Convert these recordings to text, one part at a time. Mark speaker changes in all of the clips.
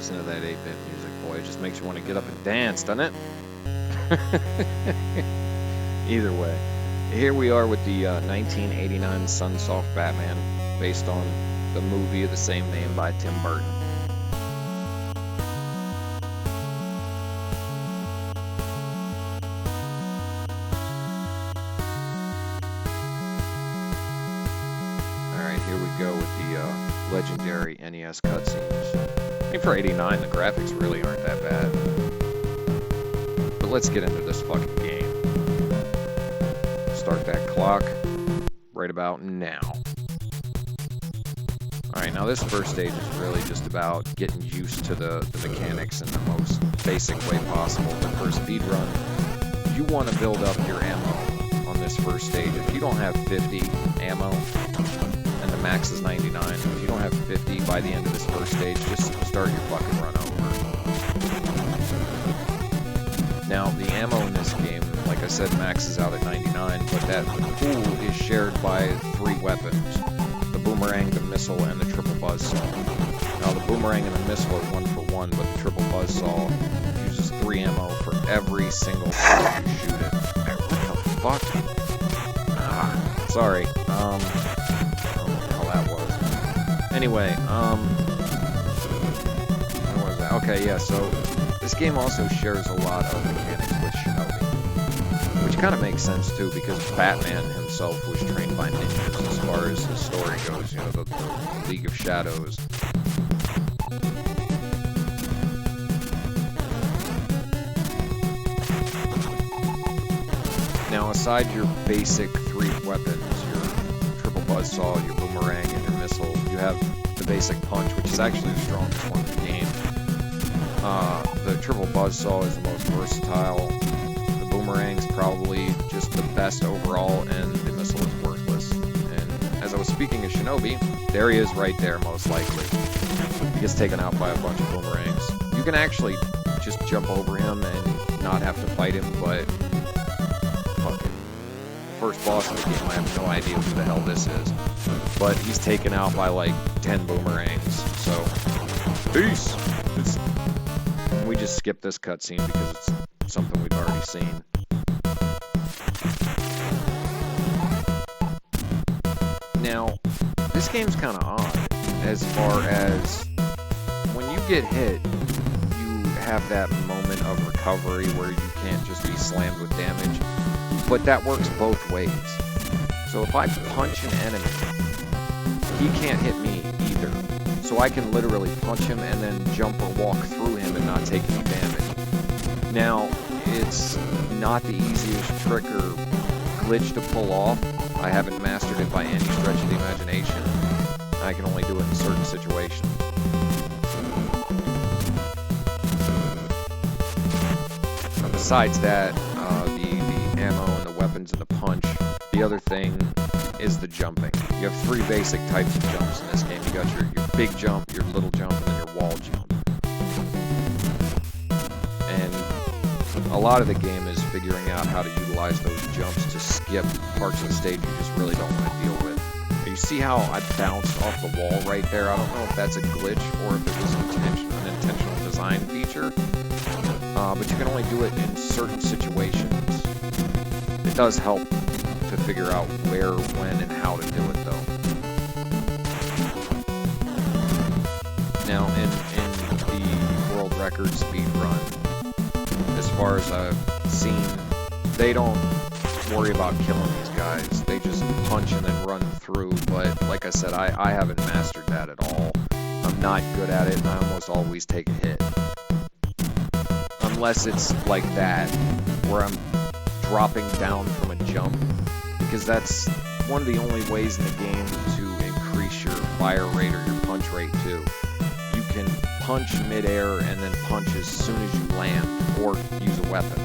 Speaker 1: Listen to that 8-bit music, boy. It just makes you want to get up and dance, doesn't it? Either way, here we are with the 1989 Sunsoft Batman, based on the movie of the same name by Tim Burton. Alright, here we go with the legendary NES cutscenes. I think for 89, the graphics really aren't that bad. But let's get into this fucking game. Start that clock right about now. Alright, now this first stage is really just about getting used to the mechanics in the most basic way possible. But for a speedrun, you want to build up your ammo on this first stage. If you don't have 50 ammo, and the max is 99, if you don't have 50 by the end of this first stage, just start your fucking run over. Now, the ammo in this game, like I said, maxes out at 99, but that pool is shared by 3 weapons. The boomerang, the missile, and the triple buzzsaw. Now, the boomerang and the missile are 1-for-1, but the triple buzzsaw uses 3 ammo for every single time you shoot it. What the fuck? Ah, sorry. I don't know what the hell that was. Anyway, what was that? Okay, yeah, so this game also shares a lot of mechanics with Shinobi, which kind of makes sense too, because Batman himself was trained by ninjas as far as his story goes, you know, the League of Shadows. Now, aside your basic 3 weapons, your triple buzzsaw, your boomerang, and your missile, you have the basic punch, which is actually the strongest one in the game. The triple buzzsaw is the most versatile. The boomerang's probably just the best overall, and the missile is worthless. And as I was speaking of Shinobi, there he is right there, most likely. He gets taken out by a bunch of boomerangs. You can actually just jump over him and not have to fight him, but fucking first boss in the game, I have no idea who the hell this is. But he's taken out by like 10 boomerangs, so peace! We just skip this cutscene because it's something we've already seen. Now, this game's kind of odd as far as when you get hit, you have that moment of recovery where you can't just be slammed with damage, but that works both ways. So if I punch an enemy, he can't hit me either. So I can literally punch him and then jump or walk through him and not take any damage. Now, it's not the easiest trick or glitch to pull off. I haven't mastered it by any stretch of the imagination. I can only do it in certain situations. Besides that, the ammo and the weapons and the punch, the other thing is the jumping. You have 3 basic types of jumps in this game. You got your big jump, your little jump, and then your wall jump. And a lot of the game is figuring out how to utilize those jumps to skip parts of the stage you just really don't want to deal with. You see how I bounced off the wall right there? I don't know if that's a glitch or if it was an intentional design feature. But you can only do it in certain situations. It does help to figure out where, when, and how to do it, though. Now, in the world record speedrun, as far as I've seen, they don't worry about killing these guys. They just punch and then run through. But like I said, I haven't mastered that at all. I'm not good at it, and I almost always take a hit. Unless it's like that, where I'm dropping down from a jump, because that's one of the only ways in the game to increase your fire rate or your punch rate too. You can punch mid-air and then punch as soon as you land, or use a weapon.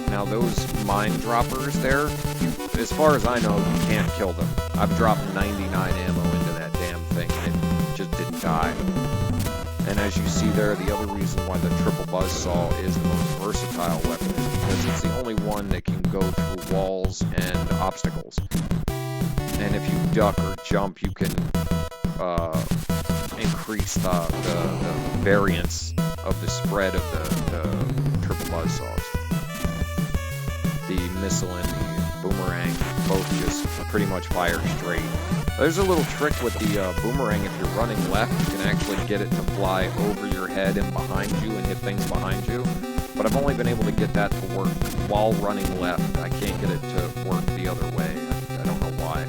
Speaker 1: Now those mine droppers there, as far as I know, you can't kill them. I've dropped 99 ammo into that damn thing and it just didn't die. And as you see there, the other reason why the triple buzzsaw is the most versatile weapon is because it's the only one that can go through walls and obstacles. And if you duck or jump, you can increase the variance of the spread of the triple buzzsaws. The missile and the boomerang both just pretty much fire straight. There's a little trick with the boomerang. If you're running left, you can actually get it to fly over your head and behind you and hit things behind you. But I've only been able to get that to work while running left. I can't get it to work the other way. I don't know why.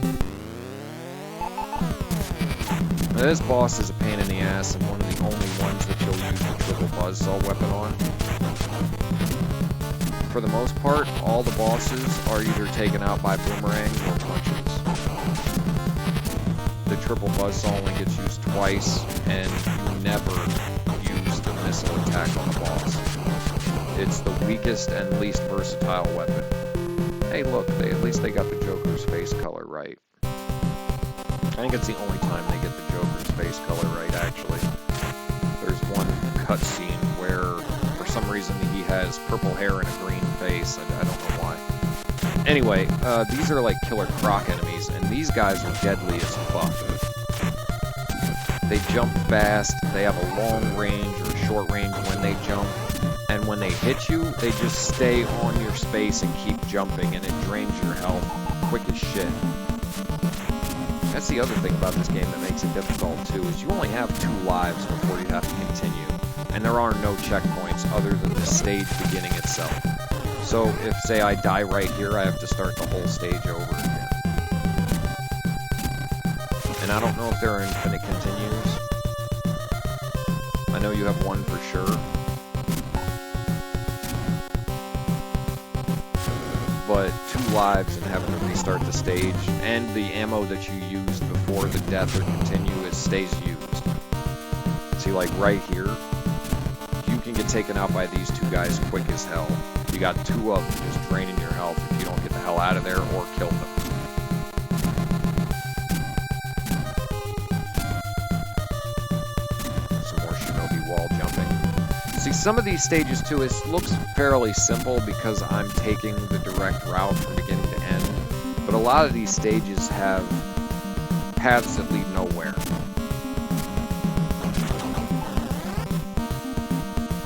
Speaker 1: Now, this boss is a pain in the ass and one of the only ones that you'll use the triple buzzsaw weapon on. For the most part, all the bosses are either taken out by boomerangs or punches. The triple buzzsaw only gets used twice, and you never use the missile attack on the boss. It's the weakest and least versatile weapon. Hey look, at least they got the Joker's face color right. I think it's the only time they get the Joker's face color right, actually. There's one cutscene where, for some reason, he has purple hair and a green face. I don't know why. Anyway, these are like Killer Croc enemies, and these guys are deadly as fuck. They jump fast, they have a long range or a short range when they jump, and when they hit you, they just stay on your space and keep jumping, and it drains your health quick as shit. That's the other thing about this game that makes it difficult, too, is you only have 2 lives before you have to continue. And there are no checkpoints other than the stage beginning itself. So if, say, I die right here, I have to start the whole stage over again. And I don't know if there are infinite continues. I know you have one for sure. But 2 lives and having to restart the stage, and the ammo that you used before the death or continue stays used. See, like right here, you can get taken out by these 2 guys quick as hell. You got 2 of them just draining your health if you don't get the hell out of there or kill them. Some more shinobi wall jumping. See, some of these stages too, it looks fairly simple because I'm taking the direct route from beginning to end. But a lot of these stages have paths that lead nowhere.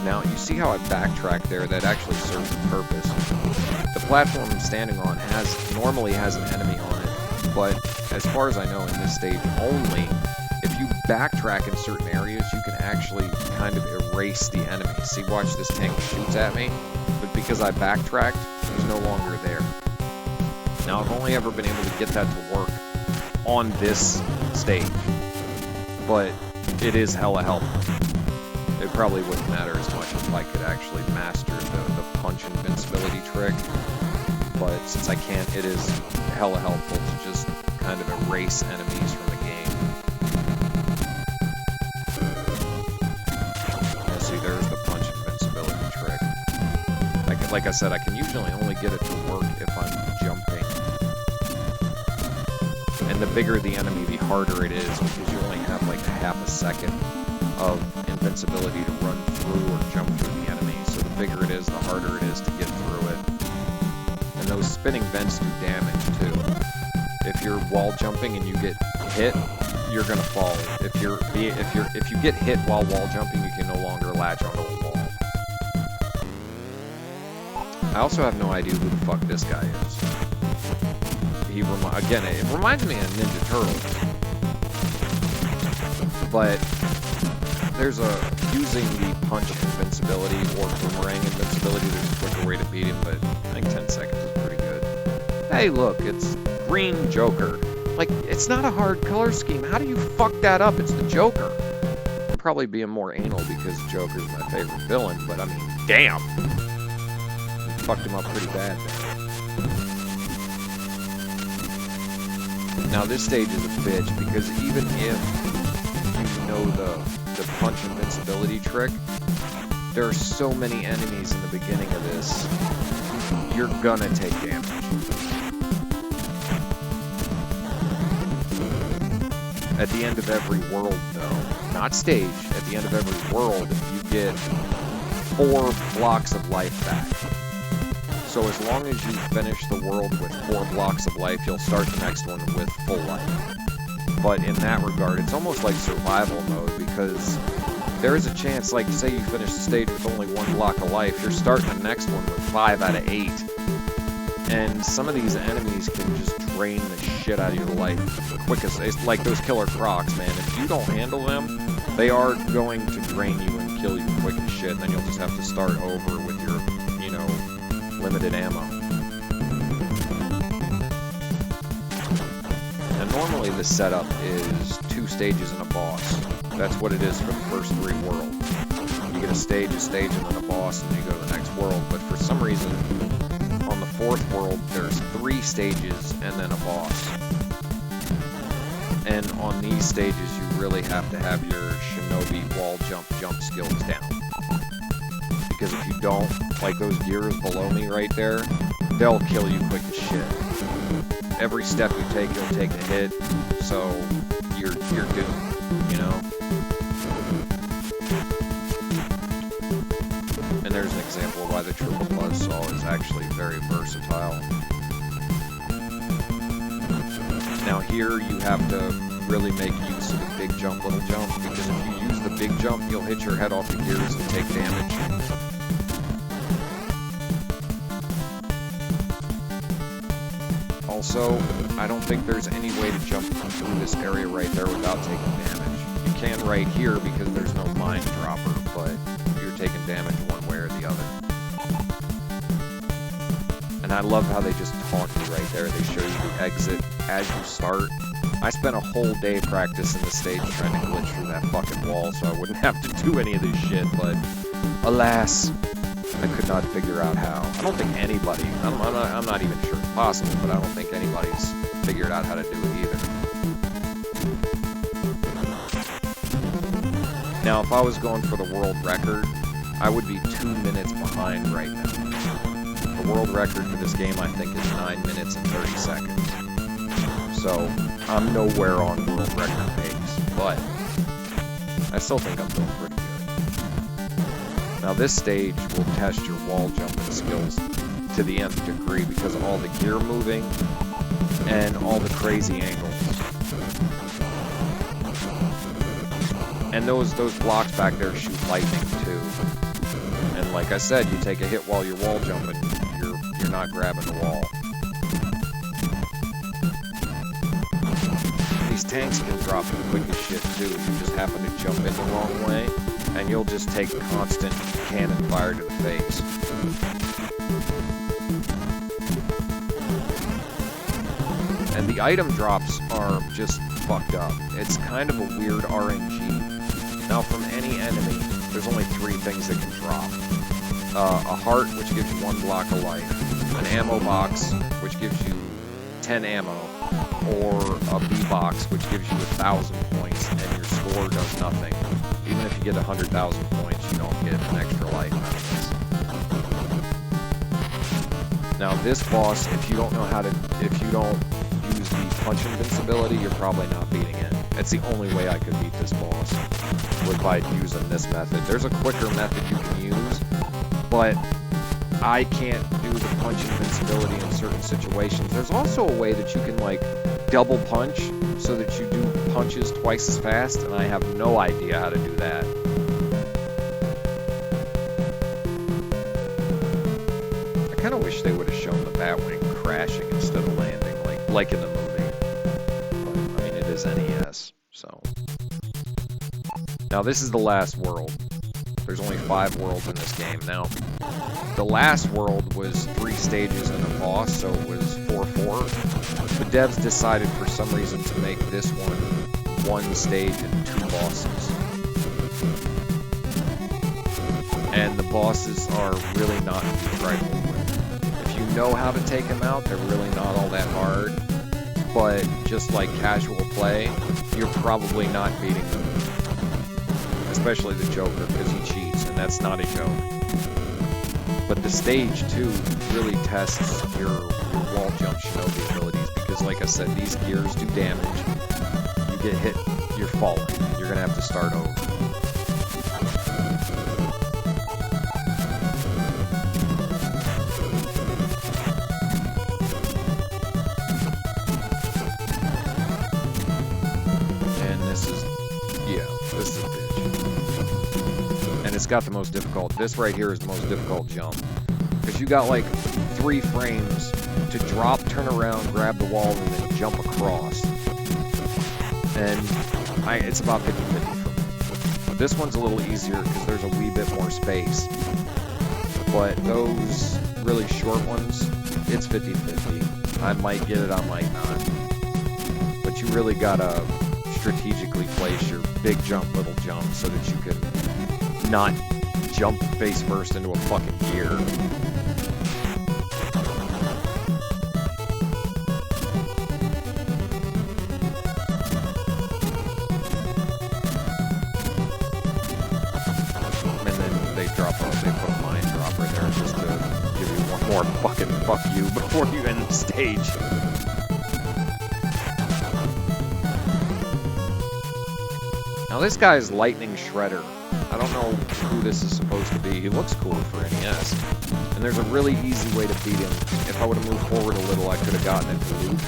Speaker 1: Now, you see how I backtrack there? That actually serves a purpose. The platform I'm standing on normally has an enemy on it, but as far as I know in this stage only, if you backtrack in certain areas, you can actually kind of erase the enemy. See, watch, this tank shoots at me, but because I backtracked, he's no longer there. Now, I've only ever been able to get that to work on this stage, but it is hella helpful. It probably wouldn't matter as much if I could actually master the punch invincibility trick, but since I can't, it is hella helpful to just kind of erase enemies from the game. Yeah, see, there's the punch invincibility trick. Like I said, I can usually only get it to work if I'm jumping. And the bigger the enemy, the harder it is, because you only have like a half a second of invincibility to run through or jump through the enemy. So the bigger it is, the harder it is to get through it. And those spinning vents do damage too. If you're wall jumping and you get hit, you're gonna fall. If you get hit while wall jumping, you can no longer latch onto a wall. I also have no idea who the fuck this guy is. Again, it reminds me of Ninja Turtles. But there's using the punch invincibility or boomerang invincibility, there's a quicker way to beat him, but I think 10 seconds is pretty good. Hey look, it's Green Joker. Like, it's not a hard color scheme. How do you fuck that up? It's the Joker. I'm probably being more anal because Joker's my favorite villain, but I mean, damn! You fucked him up pretty bad there. Now this stage is a bitch because even if you know the punch invincibility trick, there are so many enemies in the beginning of this, you're gonna take damage. At the end of every world though, not stage, at the end of every world, you get 4 blocks of life back. So as long as you finish the world with 4 blocks of life, you'll start the next one with full life. But in that regard, it's almost like survival mode, because there is a chance, like, say you finish the stage with only 1 block of life, you're starting the next one with 5 out of 8. And some of these enemies can just drain the shit out of your life quick as, it's like those killer crocs, man. If you don't handle them, they are going to drain you and kill you quick as shit, and then you'll just have to start over with your, you know, limited ammo. And normally the setup is 2 stages and a boss. That's what it is for the first 3 worlds. You get a stage, and then a boss, and you go to the next world. But for some reason, on the 4th world, there's 3 stages and then a boss. And on these stages, you really have to have your shinobi wall jump skills down. Because if you don't, like those gears below me right there, they'll kill you quick as shit. Every step you take, you'll take a hit, so you're doomed, you know? And there's an example of why the triple buzzsaw is actually very versatile. Now here you have to really make use of the big jump, little jump, because if you use the big jump, you'll hit your head off the gears and take damage. Also, I don't think there's any way to jump through this area right there without taking damage. You can right here because there's no mine dropper, but you're taking damage one way or the other. And I love how they just taunt you right there. They show you the exit as you start. I spent a whole day practicing the stage trying to glitch through that fucking wall so I wouldn't have to do any of this shit, but alas, I could not figure out how. I don't think anybody, I'm not even sure it's possible, but I don't think anybody's figured out how to do it either. Now, if I was going for the world record, I would be 2 minutes behind right now. The world record for this game, I think, is 9 minutes and 30 seconds. So, I'm nowhere on world record pace, but I still think I'm doing pretty good. Now this stage will test your wall jumping skills to the nth degree because of all the gear moving and all the crazy angles. And those blocks back there shoot lightning too. And like I said, you take a hit while you're wall jumping, you're not grabbing the wall. These tanks can drop you quick as shit too. You just happen to jump in the wrong way, and you'll just take constant cannon fire to the face. And the item drops are just fucked up. It's kind of a weird RNG. Now from any enemy, there's only 3 things that can drop. A heart, which gives you 1 block of life. An ammo box, which gives you 10 ammo. Or a B-box, which gives you 1,000 points, and your score does nothing. Even if you get 100,000 points, you don't get an extra life out of this. Now this boss, if you don't use the punch invincibility, you're probably not beating it. That's the only way I could beat this boss, was by using this method. There's a quicker method you can use, but I can't do the punch invincibility in certain situations. There's also a way that you can, like, double punch so that you do punches twice as fast, and I have no idea how to do that. I kind of wish they would have shown the Batwing crashing instead of landing, like in the movie. But, I mean, it is NES, so. Now, this is the last world. There's only 5 worlds in this game. Now, the last world was 3 stages and a boss, so it was 4-4. The devs decided for some reason to make this one 1 stage and 2 bosses. And the bosses are really not to be trifled with. If you know how to take them out, they're really not all that hard. But just like casual play, you're probably not beating them. Especially the Joker, because he cheats, and that's not a joke. But the stage 2 really tests your wall jump shinobi abilities, because like I said, these gears do damage. You get hit, you're falling. You're gonna have to start over. it's got the most difficult. This right here is the most difficult jump. Because you got like 3 frames to drop, turn around, grab the wall, and then jump across. And it's about 50-50 for me. But this one's a little easier because there's a wee bit more space. But those really short ones, it's 50-50. I might get it, I might not. But you really gotta strategically place your big jump, little jump, so that you can not jump face first into a fucking gear. And then they put a mine drop right there just to give you one more fucking fuck you before you end the stage. Now this guy's Lightning Shredder. I don't know who this is supposed to be. He looks cool for NES. And there's a really easy way to beat him. If I would have moved forward a little, I could have gotten it to loop.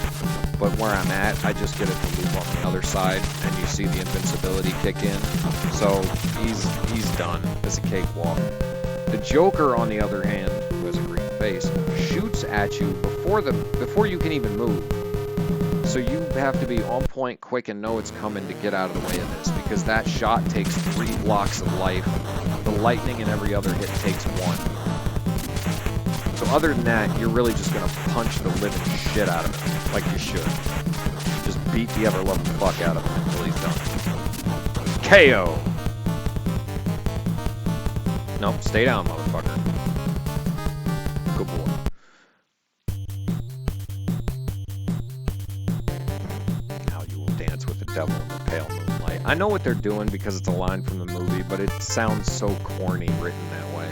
Speaker 1: But where I'm at, I just get it to loop on the other side, and you see the invincibility kick in. So he's done. It's a cakewalk. The Joker, on the other hand, who has a green face, shoots at you before you can even move. So you have to be on point, quick, and know it's coming to get out of the way of this, because that shot takes 3 blocks of life. The lightning and every other hit takes 1. So other than that, you're really just gonna punch the living shit out of him, like you should. Just beat the ever-loving fuck out of him until he's done. KO! Nope, stay down, motherfucker. Good boy. Devil in the pale moonlight. I know what they're doing because it's a line from the movie, but it sounds so corny written that way.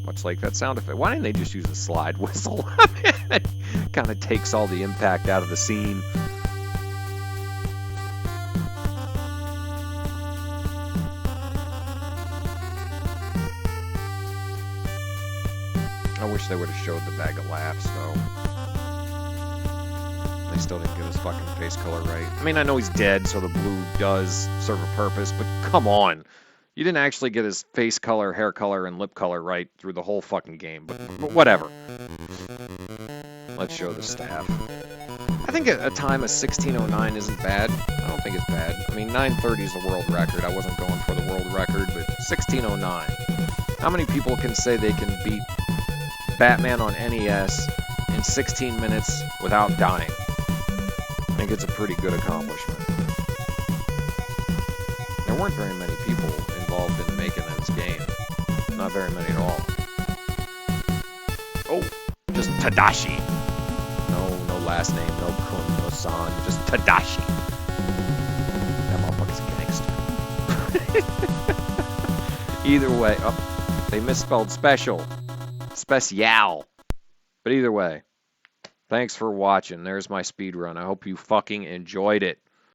Speaker 1: Much like that sound effect. Why didn't they just use a slide whistle? It kind of takes all the impact out of the scene. I wish they would have showed the bag of laughs, though. They still didn't get his fucking face color right. I mean, I know he's dead, so the blue does serve a purpose, but come on. You didn't actually get his face color, hair color, and lip color right through the whole fucking game, but whatever. Let's show the staff. I think a time of 1609 isn't bad. I don't think it's bad. I mean, 930 is the world record. I wasn't going for the world record, but 1609. How many people can say they can beat Batman on NES in 16 minutes without dying? I think it's a pretty good accomplishment. There weren't very many people involved in making this game. Not very many at all. Oh, just Tadashi. No last name, no Kun, no San, just Tadashi. That motherfucker's a gangster. Either way, they misspelled special. Special. But either way. Thanks for watching. There's my speedrun. I hope you fucking enjoyed it.